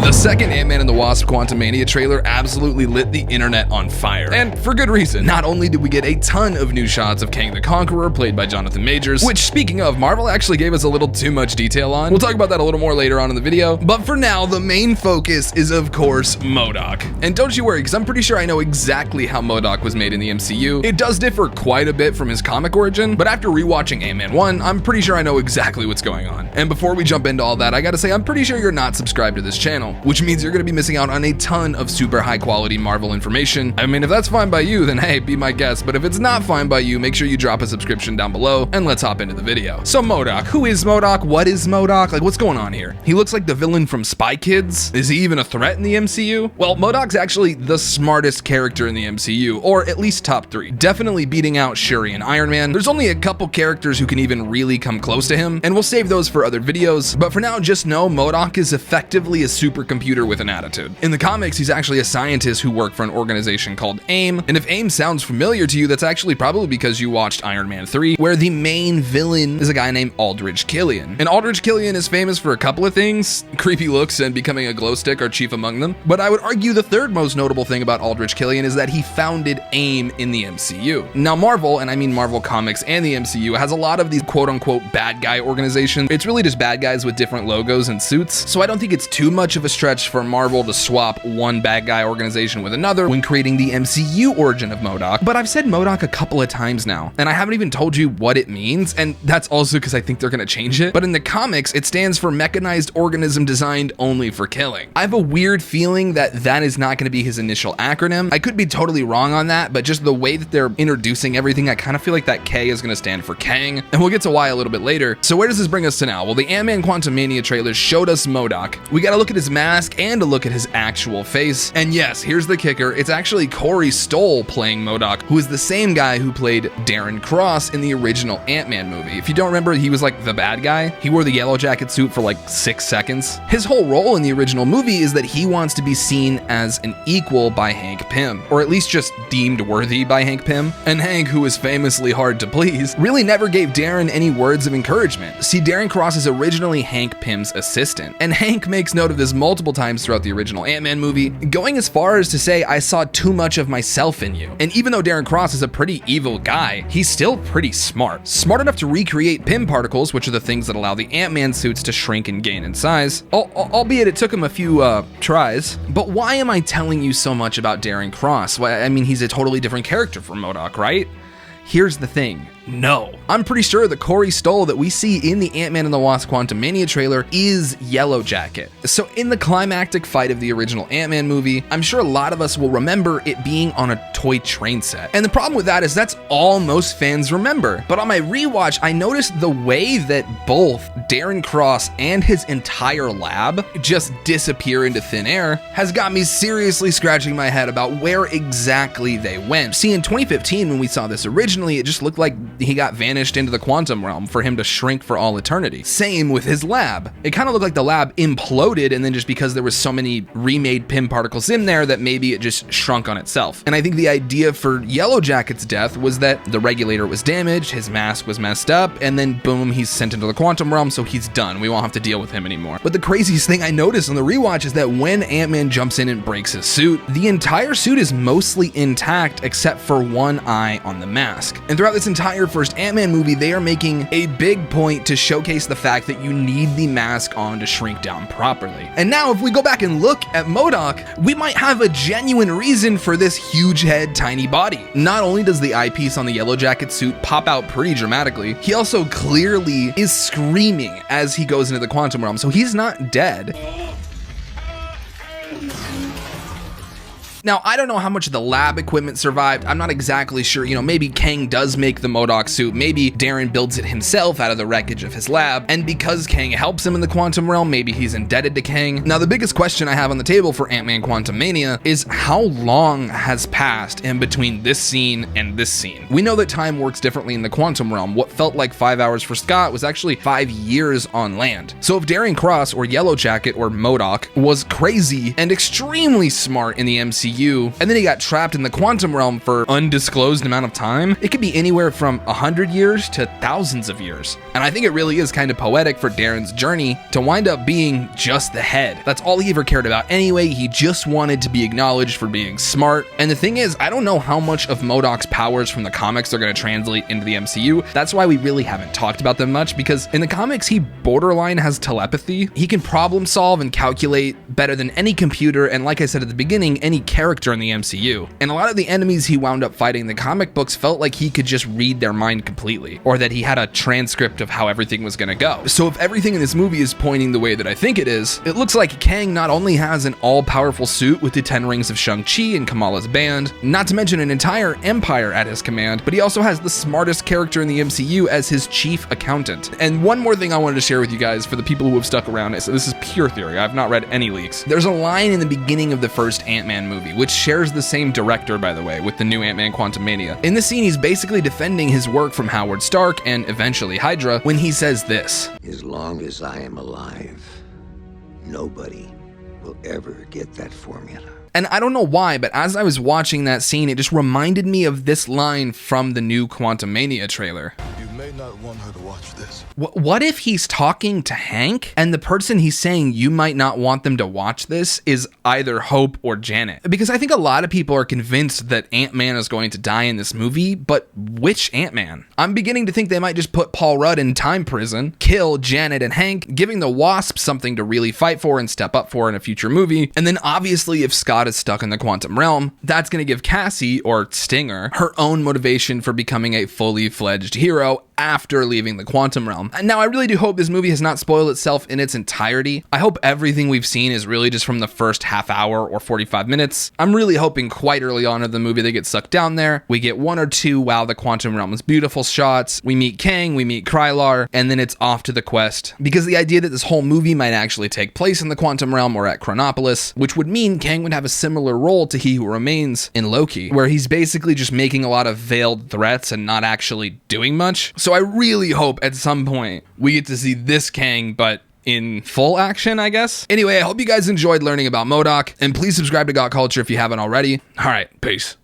The second Ant-Man and the Wasp Quantumania trailer absolutely lit the internet on fire, and for good reason. Not only did we get a ton of new shots of Kang the Conqueror, played by Jonathan Majors, which, speaking of, Marvel actually gave us a little too much detail on. We'll talk about that a little more later on in the video, but for now, the main focus is, of course, MODOK. And don't you worry, because I'm pretty sure I know exactly how MODOK was made in the MCU. It does differ quite a bit from his comic origin, but after rewatching Ant-Man 1, I'm pretty sure I know exactly what's going on. And before we jump into all that, I gotta say, I'm pretty sure you're not subscribed to this channel, which means you're gonna be missing out on a ton of super high quality Marvel information. I mean, if that's fine by you, then hey, be my guest, but if it's not fine by you, make sure you drop a subscription down below, and let's hop into the video. So MODOK, who is MODOK? What is MODOK? Like, what's going on here? He looks like the villain from Spy Kids. Is he even a threat in the MCU? Well, MODOK's actually the smartest character in the MCU, or at least top 3. Definitely beating out Shuri and Iron Man. There's only a couple characters who can even really come close to him, and we'll save those for other videos, but for now, just know MODOK is effectively a supercomputer with an attitude. In the comics, he's actually a scientist who worked for an organization called AIM, and if AIM sounds familiar to you, that's actually probably because you watched Iron Man 3, where the main villain is a guy named Aldrich Killian. And Aldrich Killian is famous for a couple of things. Creepy looks and becoming a glow stick are chief among them, but I would argue the third most notable thing about Aldrich Killian is that he founded AIM in the MCU. Now Marvel, and I mean Marvel Comics and the MCU, has a lot of these quote-unquote bad guy organizations. It's really just bad guys with different logos and suits, so I don't think it's too much of a stretch for Marvel to swap one bad guy organization with another when creating the MCU origin of MODOK. But I've said MODOK a couple of times now, and I haven't even told you what it means, and that's also because I think they're gonna change it. But in the comics, it stands for Mechanized Organism Designed Only for Killing. I have a weird feeling that that is not gonna be his initial acronym. I could be totally wrong on that, but just the way that they're introducing everything, I kind of feel like that K is gonna stand for Kang, and we'll get to why a little bit later. So where does this bring us to now? Well, the Ant-Man Quantumania trailer showed us MODOK. We got to look at his mask and to look at his actual face. And yes, here's the kicker. It's actually Corey Stoll playing MODOK, who is the same guy who played Darren Cross in the original Ant-Man movie. If you don't remember, he was like the bad guy. He wore the yellow jacket suit for like 6 seconds. His whole role in the original movie is that he wants to be seen as an equal by Hank Pym, or at least just deemed worthy by Hank Pym. And Hank, who is famously hard to please, really never gave Darren any words of encouragement. See, Darren Cross is originally Hank Pym's assistant, and Hank makes note of this multiple times throughout the original Ant-Man movie, going as far as to say, "I saw too much of myself in you." And even though Darren Cross is a pretty evil guy, he's still pretty smart. Smart enough to recreate Pym particles, which are the things that allow the Ant-Man suits to shrink and gain in size, albeit it took him a few tries. But why am I telling you so much about Darren Cross? Well, I mean, he's a totally different character from MODOK, right? Here's the thing. No. I'm pretty sure the Corey Stoll that we see in the Ant-Man and the Wasp Quantumania trailer is Yellow Jacket. So in the climactic fight of the original Ant-Man movie, I'm sure a lot of us will remember it being on a toy train set. And the problem with that is that's all most fans remember. But on my rewatch, I noticed the way that both Darren Cross and his entire lab just disappear into thin air has got me seriously scratching my head about where exactly they went. See, in 2015, when we saw this originally, it just looked like he got vanished into the quantum realm for him to shrink for all eternity. Same with his lab. It kind of looked like the lab imploded, and then just because there was so many remade Pym particles in there that maybe it just shrunk on itself. And I think the idea for Yellow Jacket's death was that the regulator was damaged, his mask was messed up, and then boom, he's sent into the quantum realm, so he's done. We won't have to deal with him anymore. But the craziest thing I noticed on the rewatch is that when Ant-Man jumps in and breaks his suit, the entire suit is mostly intact except for one eye on the mask. And throughout this entire first Ant-Man movie, they are making a big point to showcase the fact that you need the mask on to shrink down properly. And now if we go back and look at MODOK, we might have a genuine reason for this huge head, tiny body. Not only does the eyepiece on the Yellow Jacket suit pop out pretty dramatically, he also clearly is screaming as he goes into the quantum realm, so he's not dead. Now, I don't know how much of the lab equipment survived. I'm not exactly sure. You know, maybe Kang does make the MODOK suit. Maybe Darren builds it himself out of the wreckage of his lab. And because Kang helps him in the quantum realm, maybe he's indebted to Kang. Now, the biggest question I have on the table for Ant-Man Quantumania is how long has passed in between this scene and this scene? We know that time works differently in the quantum realm. What felt like 5 hours for Scott was actually 5 years on land. So if Darren Cross or Yellow Jacket or MODOK was crazy and extremely smart in the MCU, MCU, and then he got trapped in the quantum realm for undisclosed amount of time, it could be anywhere from 100 years to thousands of years. And I think it really is kind of poetic for Darren's journey to wind up being just the head. That's all he ever cared about anyway. He just wanted to be acknowledged for being smart. And the thing is, I don't know how much of MODOK's powers from the comics are going to translate into the MCU. That's why we really haven't talked about them much, because in the comics, he borderline has telepathy. He can problem solve and calculate better than any computer, and like I said at the beginning, any character in the MCU. And a lot of the enemies he wound up fighting in the comic books felt like he could just read their mind completely, or that he had a transcript of how everything was going to go. So if everything in this movie is pointing the way that I think it is, it looks like Kang not only has an all-powerful suit with the 10 rings of Shang-Chi and Kamala's band, not to mention an entire empire at his command, but he also has the smartest character in the MCU as his chief accountant. And one more thing I wanted to share with you guys for the people who have stuck around, so this is pure theory, I've not read any leaks. There's a line in the beginning of the first Ant-Man movie, which shares the same director, by the way, with the new Ant-Man Quantumania. In the scene, he's basically defending his work from Howard Stark and eventually Hydra when he says this: "As long as I am alive, nobody will ever get that formula." And I don't know why, but as I was watching that scene, it just reminded me of this line from the new Quantumania trailer. You may not want her to watch this. What if he's talking to Hank and the person he's saying you might not want them to watch this is either Hope or Janet? Because I think a lot of people are convinced that Ant-Man is going to die in this movie, but which Ant-Man? I'm beginning to think they might just put Paul Rudd in time prison, kill Janet and Hank, giving the Wasp something to really fight for and step up for in a future movie. And then obviously if Scott is stuck in the quantum realm, that's going to give Cassie, or Stinger, her own motivation for becoming a fully fledged hero after leaving the quantum realm. And now I really do hope this movie has not spoiled itself in its entirety. I hope everything we've seen is really just from the first half hour or 45 minutes. I'm really hoping quite early on in the movie they get sucked down there. We get one or two wow, the quantum realm is beautiful shots. We meet Kang, we meet Krylar, and then it's off to the quest. Because the idea that this whole movie might actually take place in the quantum realm or at Chronopolis, which would mean Kang would have a similar role to He Who Remains in Loki, where he's basically just making a lot of veiled threats and not actually doing much. So I really hope at some point we get to see this Kang, but in full action, I guess. Anyway, I hope you guys enjoyed learning about MODOK, and please subscribe to Got Culture if you haven't already. All right, peace.